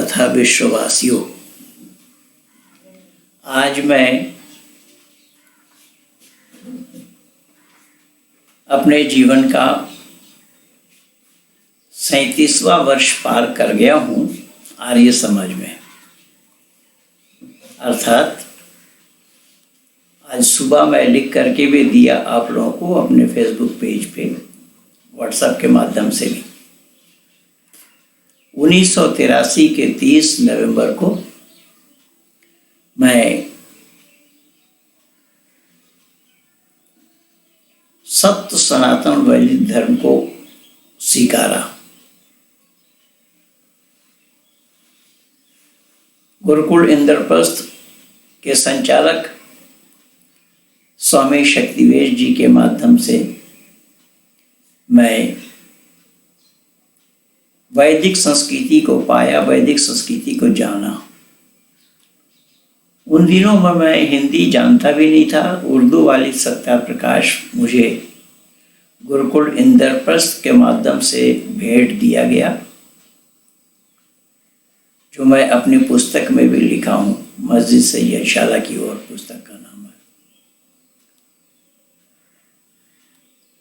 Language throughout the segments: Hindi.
तथा विश्ववासियों, आज मैं अपने जीवन का 37वां वर्ष पार कर गया हूँ आर्य समाज में। अर्थात आज सुबह मैं लिख करके भी दिया आप लोगों को अपने फेसबुक पेज पे, व्हाट्सएप के माध्यम से भी। 1983 के 30 नवंबर को मैं सत्य सनातन वैदिक धर्म को स्वीकारा। गुरुकुल इंद्रप्रस्थ के संचालक स्वामी शक्तिवेश जी के माध्यम से मैं वैदिक संस्कृति को पाया, वैदिक संस्कृति को जाना। उन दिनों में मैं हिंदी जानता भी नहीं था। उर्दू वाली सत्या प्रकाश मुझे गुरुकुल इंद्रप्रस्थ के माध्यम से भेंट दिया गया, जो मैं अपनी पुस्तक में भी लिखा हूँ, मस्जिद से यशाला की ओर पुस्तक का नाम है।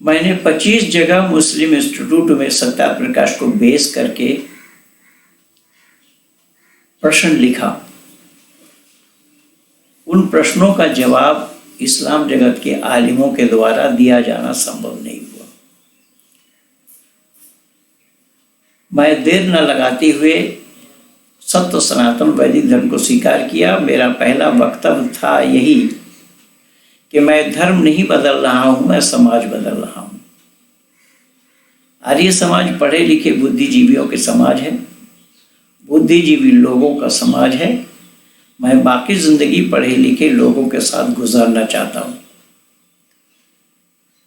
मैंने 25 जगह मुस्लिम इंस्टीट्यूट में सत्या प्रकाश को बेस करके प्रश्न लिखा। उन प्रश्नों का जवाब इस्लाम जगत के आलिमों के द्वारा दिया जाना संभव नहीं हुआ। मैं देर न लगाते हुए सत्य सनातन वैदिक धर्म को स्वीकार किया। मेरा पहला वक्तव्य था यही कि मैं धर्म नहीं बदल रहा हूं, मैं समाज बदल रहा हूं। आर्य समाज पढ़े लिखे बुद्धिजीवियों के समाज है, बुद्धिजीवी लोगों का समाज है। मैं बाकी जिंदगी पढ़े लिखे लोगों के साथ गुजारना चाहता हूं।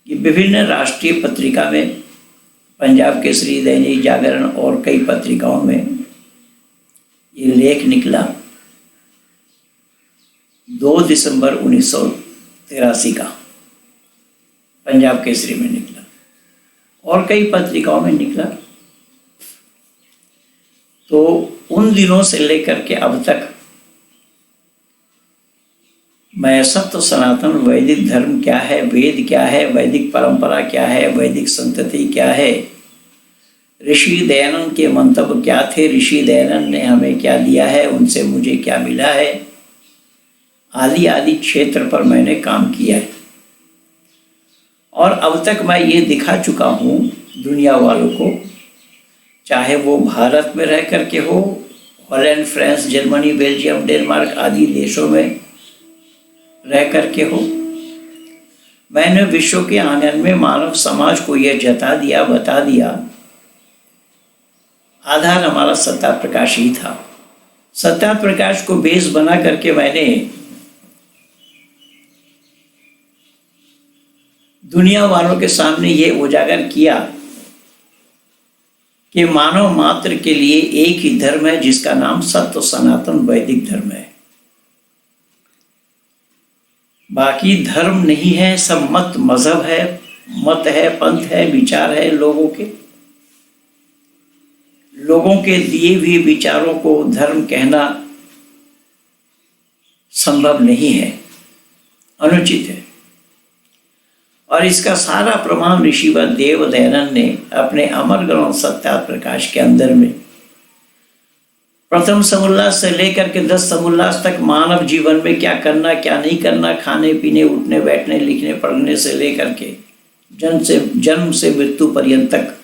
कि विभिन्न राष्ट्रीय पत्रिका में, पंजाब केसरी, दैनिक जागरण और कई पत्रिकाओं में ये लेख निकला। 2 दिसंबर 1983 का पंजाब केसरी में निकला और कई पत्रिकाओं में निकला। तो उन दिनों से लेकर के अब तक मैं सत्य सनातन वैदिक धर्म क्या है, वेद क्या है, वैदिक परंपरा क्या है, वैदिक संतति क्या है, ऋषि दयानंद के मंतव्य क्या थे, ऋषि दयानंद ने हमें क्या दिया है, उनसे मुझे क्या मिला है, आदि आदि क्षेत्र पर मैंने काम किया है। और अब तक मैं ये दिखा चुका हूँ दुनिया वालों को, चाहे वो भारत में रह करके हो, Holland, France, Germany, Belgium, Denmark आदि देशों में रह करके हो। मैंने विश्व के आंगन में मानव समाज को यह जता दिया, बता दिया। आधार हमारा सत्या प्रकाश ही था। सत्या प्रकाश को बेस बना करके मैंने दुनिया वालों के सामने ये उजागर किया कि मानव मात्र के लिए एक ही धर्म है, जिसका नाम सत्य सनातन वैदिक धर्म है। बाकी धर्म नहीं है, सब मत मजहब है, मत है, पंथ है, विचार है लोगों के दिए हुए विचारों को धर्म कहना संभव नहीं है, अनुचित है। और इसका सारा प्रमाण ऋषिवर देव दयानंद ने अपने अमर ग्रंथ सत्या प्रकाश के अंदर में प्रथम समुल्लास से लेकर के 10 समुल्लास तक मानव जीवन में क्या करना, क्या नहीं करना, खाने पीने, उठने बैठने, लिखने पढ़ने से लेकर के जन्म से मृत्यु पर्यंत तक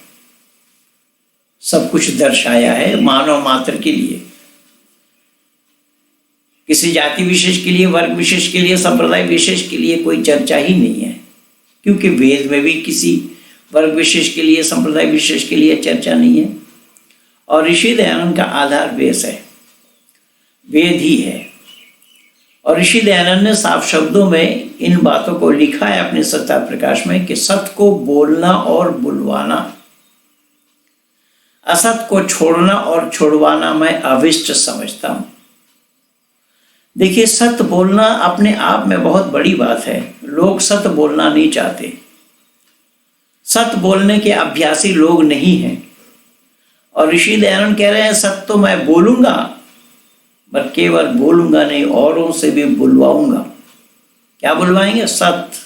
सब कुछ दर्शाया है मानव मात्र के लिए। किसी जाति विशेष के लिए, वर्ग विशेष के लिए, संप्रदाय विशेष के लिए कोई चर्चा ही नहीं है, क्योंकि वेद में भी किसी वर्ग विशेष के लिए, संप्रदाय विशेष के लिए चर्चा नहीं है। और ऋषि दयानंद का आधार बेस है, वेद ही है। और ऋषि दयानंद ने साफ शब्दों में इन बातों को लिखा है अपने सत्या प्रकाश में कि सत्य को बोलना और बुलवाना, असत को छोड़ना और छुड़वाना मैं अविष्ट समझता हूं। देखिए, सत्य बोलना अपने आप में बहुत बड़ी बात है। लोग सत्य बोलना नहीं चाहते, सत्य बोलने के अभ्यासी लोग नहीं हैं। और ऋषि दयानंद कह रहे हैं सत्य तो मैं बोलूंगा, पर केवल बोलूंगा नहीं, औरों से भी बुलवाऊंगा। क्या बुलवाएंगे? सत्य।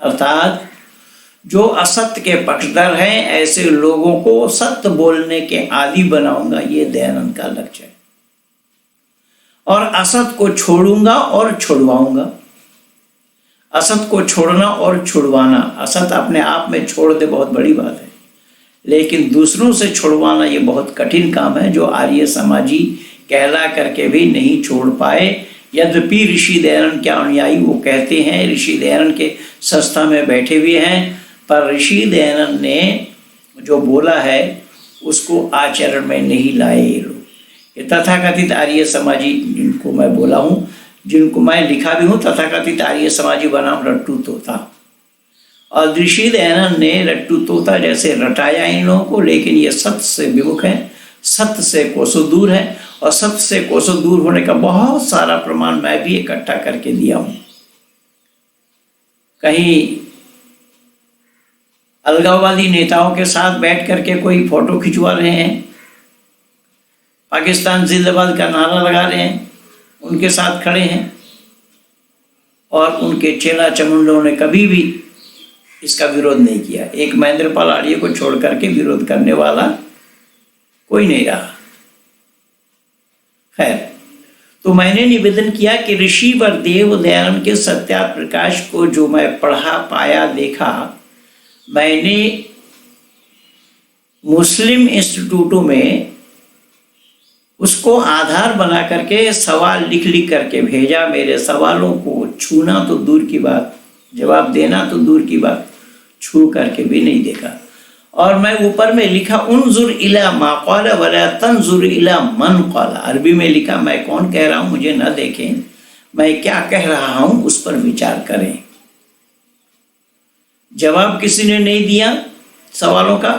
अर्थात जो असत्य के पक्षधर हैं ऐसे लोगों को सत्य बोलने के आदी बनाऊंगा, ये दयानंद का लक्ष्य है। और असत को छोड़ूंगा और छुड़वाऊंगा। असत को छोड़ना और छुड़वाना, असत अपने आप में छोड़ दे बहुत बड़ी बात है, लेकिन दूसरों से छुड़वाना ये बहुत कठिन काम है, जो आर्य समाजी कहला करके भी नहीं छोड़ पाए। यद्यपि ऋषि दयानंद के अनुयायी वो कहते हैं, ऋषि दयानंद के संस्था में बैठे हुए हैं, पर ऋषि दयानंद ने जो बोला है उसको आचरण में नहीं लाए ये लोग। ये तथाकथित आर्य समाजी जिनको मैं बोला हूँ, जिनको मैं लिखा भी हूँ, तथाकथित आर्य समाजी बनाम रट्टू तोता। और ऋषि दयानंद ने रट्टू तोता जैसे रटाया इन लोगों को, लेकिन ये सत्य से विमुख है, सत्य से कोसों दूर है। और सत्य से कोसों दूर होने का बहुत सारा प्रमाण मैं भी इकट्ठा करके दिया हूँ। कहीं अलगाववादी नेताओं के साथ बैठ करके कोई फोटो खिंचवा रहे हैं, पाकिस्तान जिंदाबाद का नारा लगा रहे हैं, उनके साथ खड़े हैं, और उनके चेला चमुंडों ने कभी भी इसका विरोध नहीं किया। एक महेंद्रपाल आर्य को छोड़ करके विरोध करने वाला कोई नहीं रहा। खैर, तो मैंने निवेदन किया कि ऋषि वरदेव दयानंद के सत्यार्थ प्रकाश को जो मैं पढ़ा, पाया, देखा, मैंने मुस्लिम इंस्टीट्यूटों में उसको आधार बना करके सवाल लिख लिख करके भेजा। मेरे सवालों को छूना तो दूर की बात, जवाब देना तो दूर की बात, छू करके भी नहीं देखा। और मैं ऊपर में लिखा उन्जुर इला मा क़ाला वला तंजुर इला मन क़ाला। अरबी में लिखा, मैं कौन कह रहा हूँ मुझे न देखें, मैं क्या कह रहा हूँ उस पर विचार करें। जवाब किसी ने नहीं दिया सवालों का,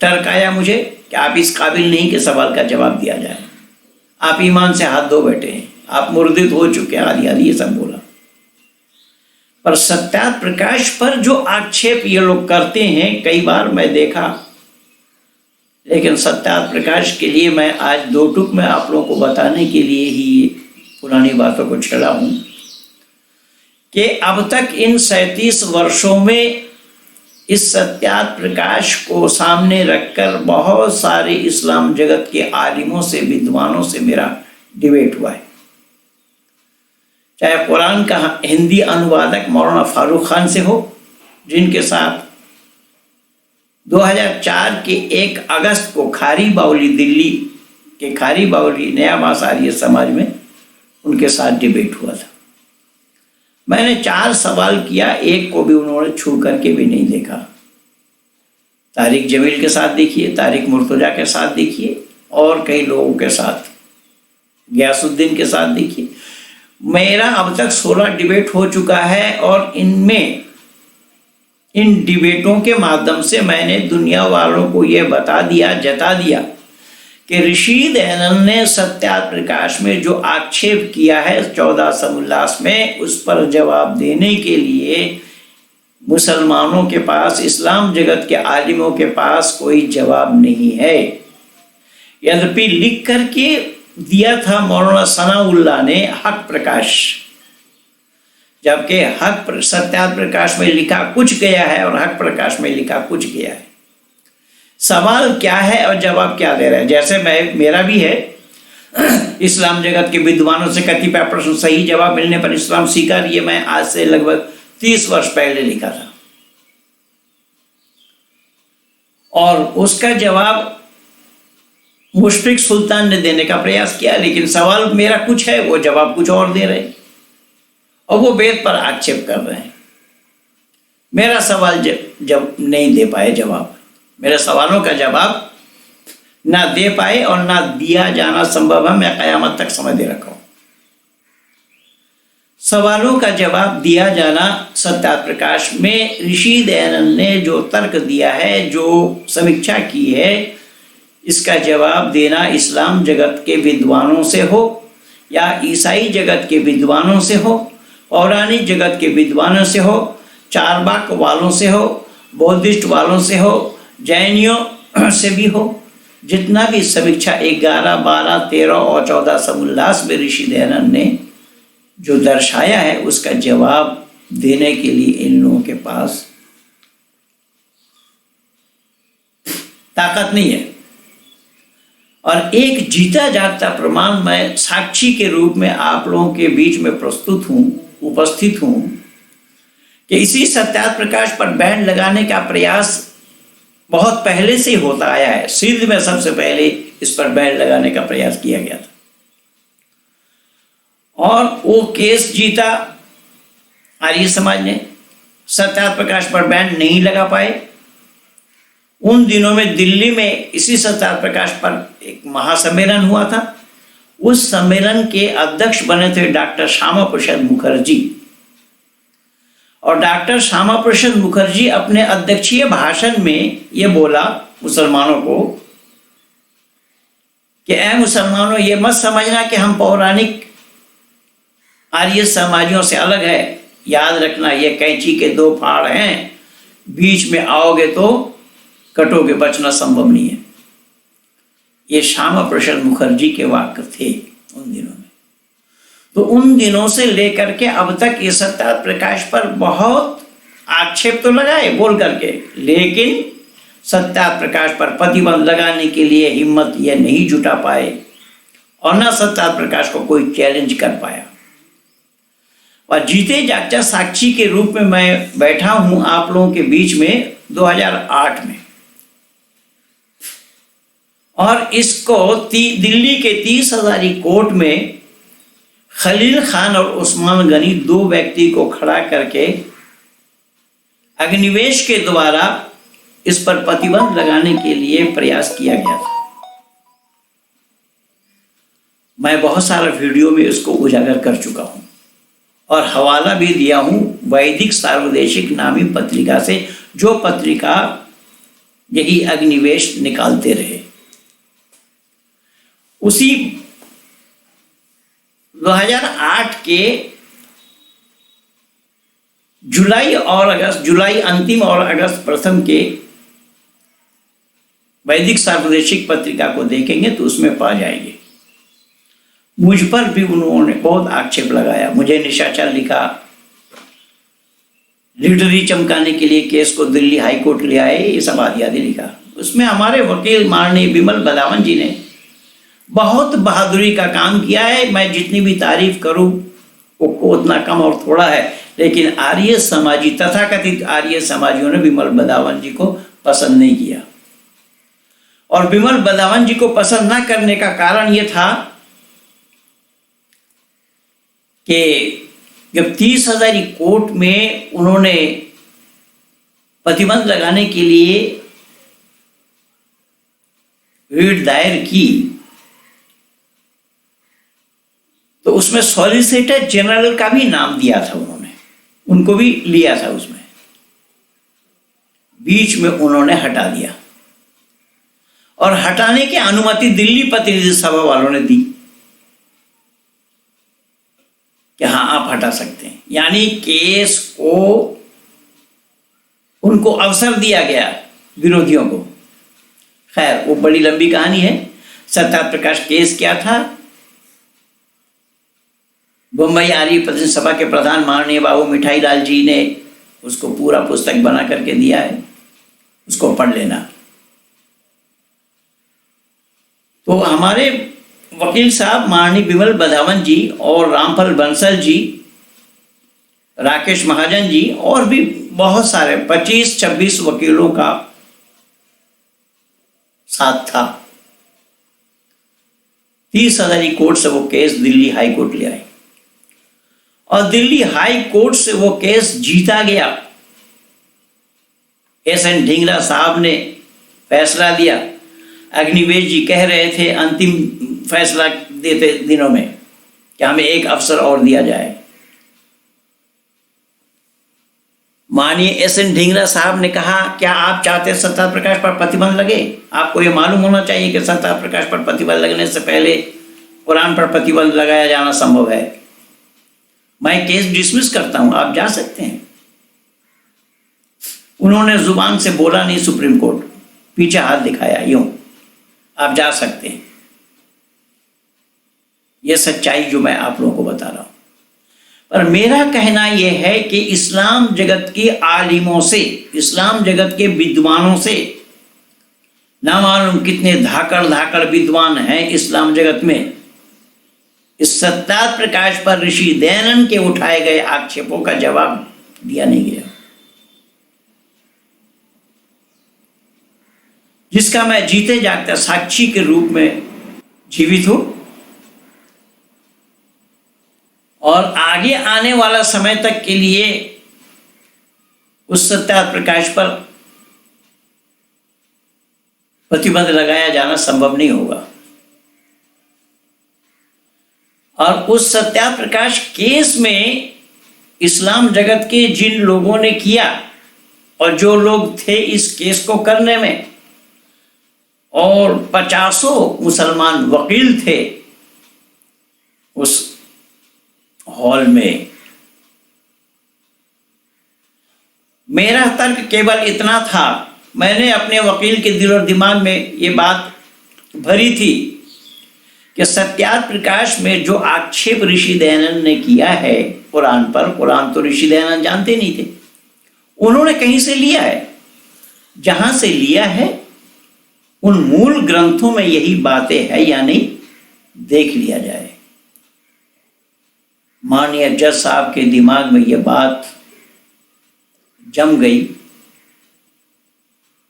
टरकाया मुझे कि आप इस काबिल नहीं कि सवाल का जवाब दिया जाए, आप ईमान से हाथ धो बैठे हैं, आप मुर्दित हो चुके हैं, आदि आदि ये सब बोला। पर सत्यार्थ प्रकाश पर जो आक्षेप ये लोग करते हैं कई बार मैं देखा, लेकिन सत्यार्थ प्रकाश के लिए मैं आज दो टूक में आप लोगों को बताने के लिए ही पुरानी बातों को छेड़ा हूं कि अब तक इन 37 वर्षों में इस सत्यार्थ प्रकाश को सामने रखकर बहुत सारे इस्लाम जगत के आलिमों से, विद्वानों से मेरा डिबेट हुआ है। चाहे कुरान का हिंदी अनुवादक मौलाना फारूक खान से हो, जिनके साथ 2004 के 1 अगस्त को खारी बावली, दिल्ली के खारी बावली नया आर्य समाज में उनके साथ डिबेट हुआ था। मैंने 4 सवाल किया, एक को भी उन्होंने छू करके भी नहीं देखा। तारिक जमील के साथ देखिए, तारिक मुर्तजा के साथ देखिए, और कई लोगों के साथ, गयासुद्दीन के साथ देखिए। मेरा अब तक 16 डिबेट हो चुका है, और इनमें इन डिबेटों के माध्यम से मैंने दुनिया वालों को यह बता दिया, जता दिया कि ऋषि दयानंद ने सत्यार्थ प्रकाश में जो आक्षेप किया है 14 समुल्लास में, उस पर जवाब देने के लिए मुसलमानों के पास, इस्लाम जगत के आलिमों के पास कोई जवाब नहीं है। यद्यपि लिख करके दिया था मौलाना सनाउल्लाह ने हक प्रकाश, जबकि हक सत्यार्थ प्रकाश में लिखा कुछ गया है और हक प्रकाश में लिखा कुछ गया है। सवाल क्या है और जवाब क्या दे रहे हैं। जैसे मेरा भी है, इस्लाम जगत के विद्वानों से कतिपय प्रश्न सही जवाब मिलने पर इस्लाम स्वीकार, ये मैं आज से लगभग 30 वर्ष पहले लिखा था, और उसका जवाब मुशफिक सुल्तान ने देने का प्रयास किया, लेकिन सवाल मेरा कुछ है, वो जवाब कुछ और दे रहे हैं, और वो वेद पर आक्षेप कर रहे हैं। मेरा सवाल जब नहीं दे पाए जवाब, मेरे सवालों का जवाब ना दे पाए और ना दिया जाना संभव है, मैं कयामत तक समझ दे रखा हूं। सवालों का जवाब दिया जाना सत्यार्थ प्रकाश में ऋषि दयानंद ने जो तर्क दिया है, जो समीक्षा की है, इसका जवाब देना इस्लाम जगत के विद्वानों से हो या ईसाई जगत के विद्वानों से हो, पौराणिक जगत के विद्वानों से हो, चारवाक वालों से हो, बौद्धिस्ट वालों से हो, जैनियों से भी हो, जितना भी समीक्षा 11, 12, 13 और 14 सब उल्लास में ऋषि दयानंद ने जो दर्शाया है उसका जवाब देने के लिए इन लोगों के पास ताकत नहीं है। और एक जीता जागता प्रमाण मैं साक्षी के रूप में आप लोगों के बीच में उपस्थित हूं कि इसी सत्यार्थ प्रकाश पर बैन लगाने का प्रयास बहुत पहले से होता आया है। सिंध में सबसे पहले इस पर बैन लगाने का प्रयास किया गया था और वो केस जीता आर्य समाज ने, सत्यार्थ प्रकाश पर बैन नहीं लगा पाए। उन दिनों में दिल्ली में इसी सत्यार्थ प्रकाश पर एक महासम्मेलन हुआ था। उस सम्मेलन के अध्यक्ष बने थे डॉक्टर श्यामा प्रसाद मुखर्जी, और डॉक्टर श्यामा प्रसाद मुखर्जी अपने अध्यक्षीय भाषण में ये बोला मुसलमानों को कि ऐ मुसलमानों, ये मत समझना कि हम पौराणिक आर्य समाजियों से अलग है। याद रखना, ये कैंची के दो फाड़ हैं, बीच में आओगे तो कटोगे, बचना संभव नहीं है। ये श्यामा प्रसाद मुखर्जी के वाक्य थे उन दिनों में। तो उन दिनों से लेकर के अब तक ये सत्यार्थ प्रकाश पर बहुत आक्षेप तो लगाए बोल करके, लेकिन सत्यार्थ प्रकाश पर प्रतिबंध लगाने के लिए हिम्मत ये नहीं जुटा पाए और न सत्यार्थ प्रकाश को कोई चैलेंज कर पाया। और जीते जागता साक्षी के रूप में मैं बैठा हूं आप लोगों के बीच में 2008 में, और इसको दिल्ली के 30 हजारी कोर्ट में खलील खान और उस्मान गनी दो व्यक्ति को खड़ा करके अग्निवेश के द्वारा इस पर प्रतिबंध लगाने के लिए प्रयास किया गया था। मैं बहुत सारा वीडियो में इसको उजागर कर चुका हूं और हवाला भी दिया हूं वैदिक सार्वदेशिक नामी पत्रिका से, जो पत्रिका यही अग्निवेश निकालते रहे। उसी 2008 के जुलाई अंतिम और अगस्त प्रथम के वैदिक सार्वदेशिक पत्रिका को देखेंगे तो उसमें पा जाएंगे। मुझ पर भी उन्होंने बहुत आक्षेप लगाया, मुझे निशाचर लिखा, लिटरेरी चमकाने के लिए केस को दिल्ली हाई कोर्ट ले आए, ये सब आदि लिखा। उसमें हमारे वकील माननीय विमल बदावन जी ने बहुत बहादुरी का काम किया है। मैं जितनी भी तारीफ करूं वो उतना कम और थोड़ा है, लेकिन आर्य समाजी, तथाकथित आर्य समाजियों ने विमल बदावन जी को पसंद नहीं किया। और विमल बदावन जी को पसंद ना करने का कारण ये था कि जब 30 हजारी कोर्ट में उन्होंने प्रतिबंध लगाने के लिए रिट दायर की तो उसमें सॉलिसिटर जनरल का भी नाम दिया था उन्होंने, उनको भी लिया था उसमें, बीच में उन्होंने हटा दिया और हटाने की अनुमति दिल्ली प्रतिनिधि सभा वालों ने दी कि हाँ आप हटा सकते हैं। यानी केस को उनको अवसर दिया गया विरोधियों को। खैर वो बड़ी लंबी कहानी है। सत्यार्थ प्रकाश केस क्या था, बम्बई आर्य प्रतिनिधि सभा के प्रधान माननीय बाबू मिठाई लाल जी ने उसको पूरा पुस्तक बना करके दिया है, उसको पढ़ लेना। तो हमारे वकील साहब माननीय विमल बदावन जी और रामफल बंसल जी, राकेश महाजन जी और भी बहुत सारे 25-26 वकीलों का साथ था। 30 हजारी कोर्ट से वो केस दिल्ली हाई कोर्ट ले आए और दिल्ली हाई कोर्ट से वो केस जीता गया। एस.एन. ढींगरा साहब ने फैसला दिया। अग्निवेश जी कह रहे थे अंतिम फैसला देते दिनों में कि हमें एक अवसर और दिया जाए। माननीय एस.एन. ढींगरा साहब ने कहा क्या आप चाहते हैं सत्यार्थ प्रकाश पर प्रतिबंध लगे? आपको ये मालूम होना चाहिए कि सत्यार्थ प्रकाश पर प्रतिबंध लगने से पहले कुरान पर प्रतिबंध लगाया जाना संभव है। मैं केस डिसमिस करता हूं, आप जा सकते हैं। उन्होंने जुबान से बोला नहीं सुप्रीम कोर्ट, पीछे हाथ दिखाया, यूं आप जा सकते हैं। यह सच्चाई जो मैं आप लोगों को बता रहा हूं। पर मेरा कहना यह है कि इस्लाम जगत के आलिमों से, इस्लाम जगत के विद्वानों से, ना मालूम कितने धाकड़ विद्वान हैं इस्लाम जगत में, इस सत्यार्थ प्रकाश पर ऋषि दयानंद के उठाए गए आक्षेपों का जवाब दिया नहीं गया, जिसका मैं जीते जागते साक्षी के रूप में जीवित हूं और आगे आने वाला समय तक के लिए उस सत्यार्थ प्रकाश पर प्रतिबंध लगाया जाना संभव नहीं होगा। और उस सत्यार्थ प्रकाश केस में इस्लाम जगत के जिन लोगों ने किया और जो लोग थे इस केस को करने में, और 50 मुसलमान वकील थे उस हॉल में, मेरा तर्क केवल इतना था, मैंने अपने वकील के दिल और दिमाग में ये बात भरी थी कि सत्यार्थ प्रकाश में जो आक्षेप ऋषि दयानंद ने किया है कुरान पर, कुरान तो ऋषि दयानंद जानते नहीं थे, उन्होंने कहीं से लिया है। जहां से लिया है उन मूल ग्रंथों में यही बातें है या नहीं, देख लिया जाए। माननीय जज साहब के दिमाग में यह बात जम गई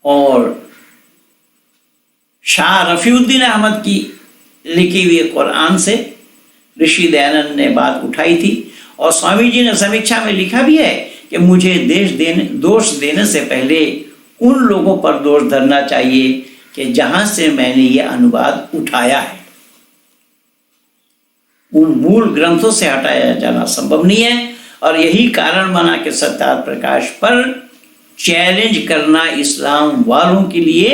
और शाह रफीउद्दीन अहमद की लिखी हुई कुरान से ऋषि दयानंद ने बात उठाई थी। और स्वामी जी ने समीक्षा में लिखा भी है कि मुझे दोष देने से पहले उन लोगों पर दोष धरना चाहिए कि जहां से मैंने ये अनुवाद उठाया है। उन मूल ग्रंथों से हटाया जाना संभव नहीं है और यही कारण बना कि सत्यार्थ प्रकाश पर चैलेंज करना इस्लाम वालों के लिए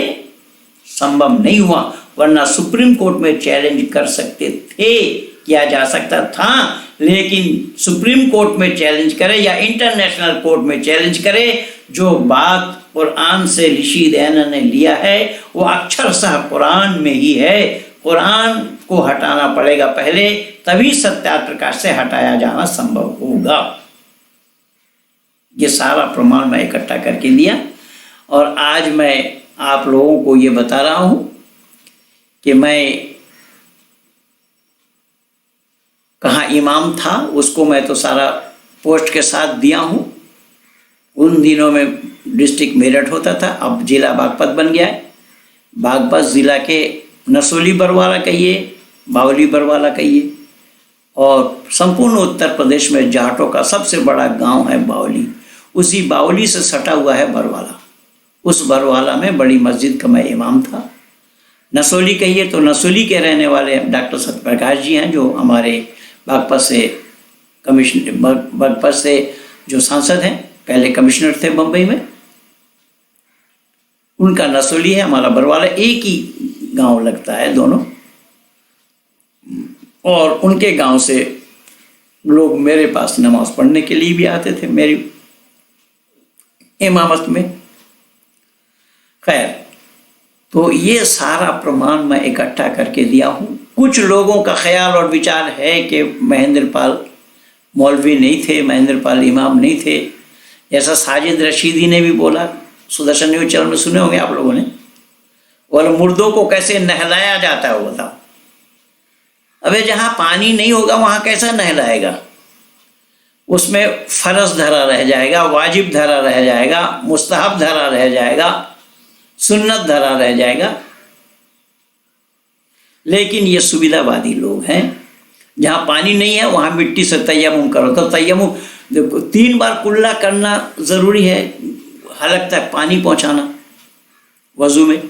संभव नहीं हुआ, वरना सुप्रीम कोर्ट में चैलेंज कर सकते थे, किया जा सकता था। लेकिन सुप्रीम कोर्ट में चैलेंज करे या इंटरनेशनल कोर्ट में चैलेंज करे, जो बात कुरान से ऋषि दयानंद ने लिया है वो अक्षरशः कुरान में ही है। कुरान को हटाना पड़ेगा पहले, तभी सत्यार्थ प्रकाश से हटाया जाना संभव होगा। ये सारा प्रमाण मैं इकट्ठा करके दिया और आज मैं आप लोगों को ये बता रहा हूं कि मैं कहाँ इमाम था, उसको मैं तो सारा पोस्ट के साथ दिया हूं। उन दिनों में डिस्ट्रिक्ट मेरठ होता था, अब जिला बागपत बन गया है। बागपत जिला के नसोली बरवाला कहिए, बावली बरवाला कहिए, और संपूर्ण उत्तर प्रदेश में जाटों का सबसे बड़ा गांव है बावली। उसी बावली से सटा हुआ है बरवाला। उस बरवाला में बड़ी मस्जिद का मैं इमाम था। नसोली कहिए तो नसोली के रहने वाले डॉक्टर सत्यप्रकाश जी हैं, जो हमारे बागपत से जो सांसद हैं, पहले कमिश्नर थे बम्बई में, उनका नसोली है, हमारा बरवाला, एक ही गांव लगता है दोनों। और उनके गांव से लोग मेरे पास नमाज पढ़ने के लिए भी आते थे मेरी इमामत में। खैर, तो ये सारा प्रमाण मैं इकट्ठा करके दिया हूँ। कुछ लोगों का ख्याल और विचार है कि महेंद्र पाल मौलवी नहीं थे, महेंद्र पाल इमाम नहीं थे, जैसा साजिद रशीदी ने भी बोला। सुदर्शन न्यूज चैनल में सुने होंगे आप लोगों ने। और मुर्दों को कैसे नहलाया जाता है वो बताओ। अबे जहाँ पानी नहीं होगा वहाँ कैसा नहलाएगा? उसमें फर्ज धरा रह जाएगा, वाजिब धरा रह जाएगा, मुस्तहब धरा रह जाएगा, सुन्नत धरा रह जाएगा। लेकिन ये सुविधावादी लोग हैं, जहाँ पानी नहीं है वहाँ मिट्टी से तयम्मुम करो। तो तयम्मुम देखो, 3 बार कुल्ला करना ज़रूरी है, हलक तक पानी पहुँचाना वज़ू में,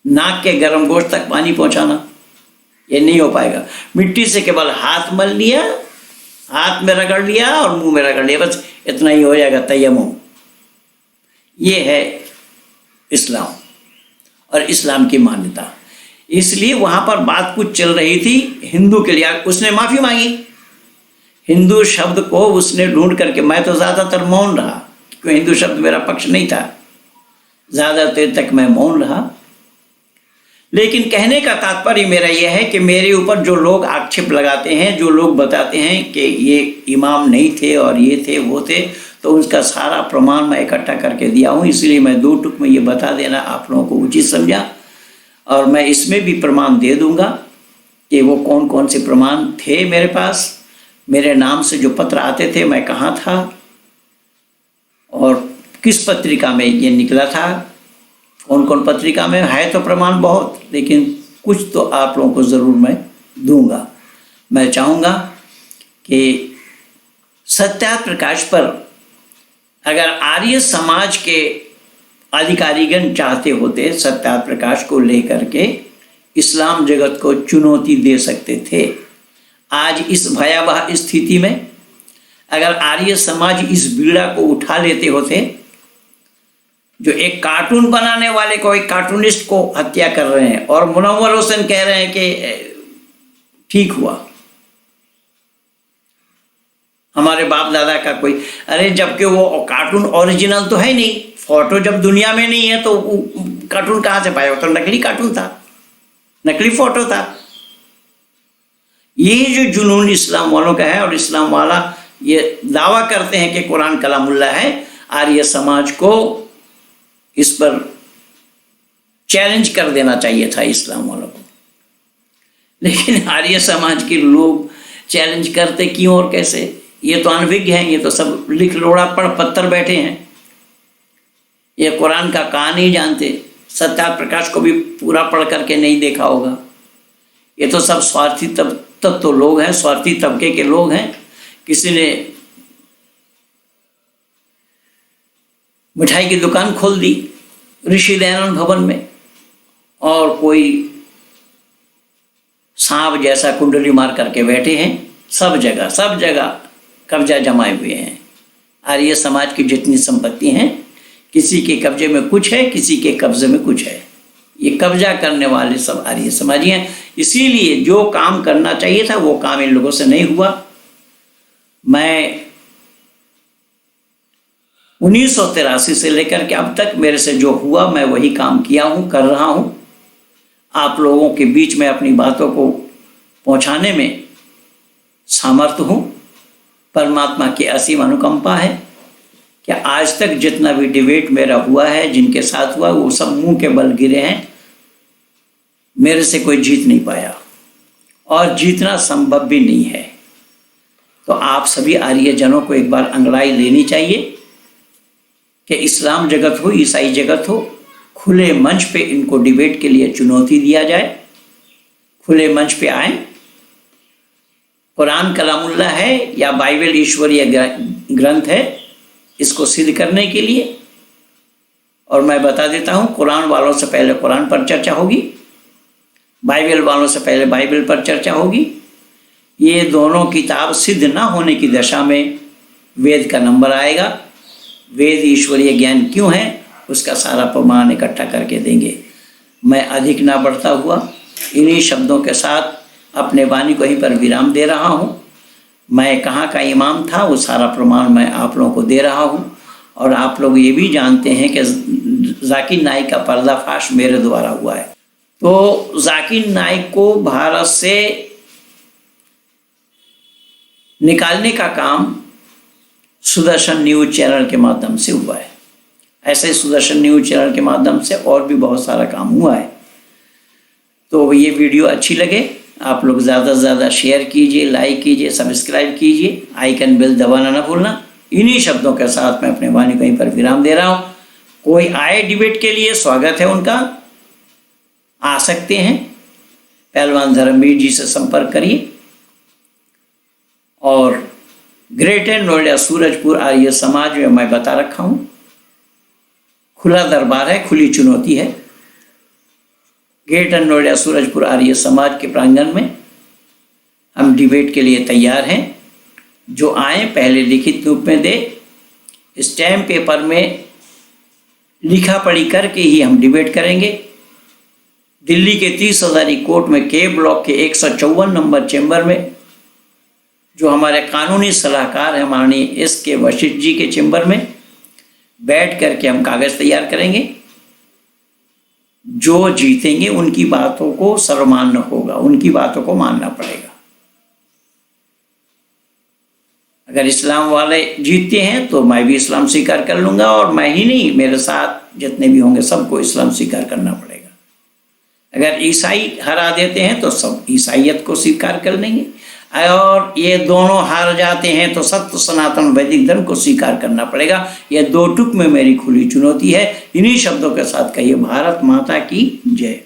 नाक के गर्म गोश्त तक पानी पहुँचाना, ये नहीं हो पाएगा। मिट्टी से केवल हाथ मल लिया, हाथ में रगड़ लिया और मुंह में रगड़ लिया, बस इतना ही हो जाएगा तयम्मुम। ये है इस्लाम और इस्लाम की मान्यता। इसलिए वहाँ पर बात कुछ चल रही थी हिंदू के लिए। उसने माफ़ी मांगी, हिंदू शब्द को उसने ढूंढ करके, मैं तो ज़्यादातर मौन रहा क्योंकि हिंदू शब्द मेरा पक्ष नहीं था। ज़्यादा देर तक मैं मौन रहा। लेकिन कहने का तात्पर्य मेरा यह है कि मेरे ऊपर जो लोग आक्षेप लगाते हैं, जो लोग बताते हैं कि ये इमाम नहीं थे और ये थे वो थे, तो उसका सारा प्रमाण मैं इकट्ठा करके दिया हूँ। इसलिए मैं 2 टुक में ये बता देना आप लोगों को उचित समझा, और मैं इसमें भी प्रमाण दे दूंगा कि वो कौन कौन से प्रमाण थे मेरे पास। मेरे नाम से जो पत्र आते थे, मैं कहाँ था और किस पत्रिका में ये निकला था, कौन कौन पत्रिका में है, तो प्रमाण बहुत, लेकिन कुछ तो आप लोगों को ज़रूर मैं दूंगा। मैं चाहूँगा कि सत्यार्थ प्रकाश पर अगर आर्य समाज के अधिकारीगण चाहते होते, सत्यार्थ प्रकाश को लेकर के इस्लाम जगत को चुनौती दे सकते थे। आज इस भयावह स्थिति में अगर आर्य समाज इस बीड़ा को उठा लेते होते, जो एक कार्टून बनाने वाले को, एक कार्टूनिस्ट को हत्या कर रहे हैं और मुनव्वर हुसैन कह रहे हैं कि ठीक हुआ, हमारे बाप दादा का कोई, अरे जबकि वो कार्टून ओरिजिनल तो है नहीं, फोटो जब दुनिया में नहीं है तो कार्टून कहाँ से पाया? वो तो नकली कार्टून था, नकली फोटो था। ये जो जुनून इस्लाम वालों का है, और इस्लाम वाला ये दावा करते हैं कि कुरान कलामुल्लाह है, आर्य समाज को इस पर चैलेंज कर देना चाहिए था इस्लाम वालों को। लेकिन आर्य समाज के लोग चैलेंज करते क्यों और कैसे? ये तो अनभिज्ञ हैं, ये तो सब लिख लोड़ा पढ़ पत्थर बैठे हैं, ये कुरान का कहा नहीं जानते, सत्यार्थ प्रकाश को भी पूरा पढ़ करके नहीं देखा होगा। ये तो सब स्वार्थी तत्व लोग हैं, स्वार्थी तबके के लोग हैं। किसी ने मिठाई की दुकान खोल दी ऋषि दयानंद भवन में, और कोई सांप जैसा कुंडली मार करके बैठे हैं। सब जगह कब्जा जमाए हुए हैं। आर्य समाज की जितनी संपत्ति हैं, किसी के कब्जे में कुछ है, किसी के कब्जे में कुछ है। ये कब्जा करने वाले सब आर्य समाजी हैं। इसीलिए जो काम करना चाहिए था वो काम इन लोगों से नहीं हुआ। मैं 1983 से लेकर के अब तक मेरे से जो हुआ, मैं वही काम किया हूँ, कर रहा हूँ। आप लोगों के बीच में अपनी बातों को पहुँचाने में सामर्थ्य हूँ। परमात्मा की असीम अनुकंपा है कि आज तक जितना भी डिबेट मेरा हुआ है, जिनके साथ हुआ, वो सब मुंह के बल गिरे हैं। मेरे से कोई जीत नहीं पाया और जीतना संभव भी नहीं है। तो आप सभी आर्यजनों को एक बार अंगड़ाई लेनी चाहिए कि इस्लाम जगत हो, ईसाई जगत हो, खुले मंच पे इनको डिबेट के लिए चुनौती दिया जाए। खुले मंच पे आए, कुरान कलामुल्लाह है या बाइबल ईश्वरीय ग्रंथ है, इसको सिद्ध करने के लिए। और मैं बता देता हूँ, कुरान वालों से पहले कुरान पर चर्चा होगी, बाइबल वालों से पहले बाइबल पर चर्चा होगी। ये दोनों किताब सिद्ध ना होने की दशा में वेद का नंबर आएगा। वेद ईश्वरीय ज्ञान क्यों है, उसका सारा प्रमाण इकट्ठा करके देंगे। मैं अधिक ना बढ़ता हुआ इन्हीं शब्दों के साथ अपने वाणी को यहीं पर विराम दे रहा हूँ। मैं कहाँ का इमाम था, वो सारा प्रमाण मैं आप लोगों को दे रहा हूँ। और आप लोग ये भी जानते हैं कि जाकिर नाइक का पर्दाफाश मेरे द्वारा हुआ है। तो जाकिर नाइक को भारत से निकालने का काम सुदर्शन न्यूज चैनल के माध्यम से हुआ है। ऐसे सुदर्शन न्यूज चैनल के माध्यम से और भी बहुत सारा काम हुआ है। तो ये वीडियो अच्छी लगे, आप लोग ज़्यादा से ज़्यादा शेयर कीजिए, लाइक कीजिए, सब्सक्राइब कीजिए, आइकन बेल दबाना ना भूलना। इन्हीं शब्दों के साथ मैं अपने वाणी कहीं पर विराम दे रहा हूँ। कोई आए डिबेट के लिए, स्वागत है उनका, आ सकते हैं। पहलवान धर्मवीर जी से संपर्क करिए। और ग्रेटर नोएडा सूरजपुर आर्य समाज में मैं बता रखा हूँ, खुला दरबार है, खुली चुनौती है। ग्रेटर नोएडा सूरजपुर आर्य समाज के प्रांगण में हम डिबेट के लिए तैयार हैं। जो आए पहले लिखित रूप में दे, स्टैम्प पेपर में लिखा पढ़ी करके ही हम डिबेट करेंगे। दिल्ली के 30 हज़ारी कोर्ट में के ब्लॉक के 154 नंबर चेंबर में, जो हमारे कानूनी सलाहकार हैं माननीय एस के वशिष्ठ जी के चेंबर में बैठ करके हम कागज़ तैयार करेंगे जो जीतेंगे उनकी बातों को सर्वमान्य होगा, उनकी बातों को मानना पड़ेगा। अगर इस्लाम वाले जीतते हैं तो मैं भी इस्लाम स्वीकार कर लूँगा, और मैं ही नहीं, मेरे साथ जितने भी होंगे सबको इस्लाम स्वीकार करना पड़ेगा। अगर ईसाई हरा देते हैं तो सब ईसाइयत को स्वीकार कर लेंगे, और ये दोनों हार जाते हैं तो सत्य सनातन वैदिक धर्म को स्वीकार करना पड़ेगा। ये 2 टुक में मेरी खुली चुनौती है। इन्हीं शब्दों के साथ कहिए भारत माता की जय।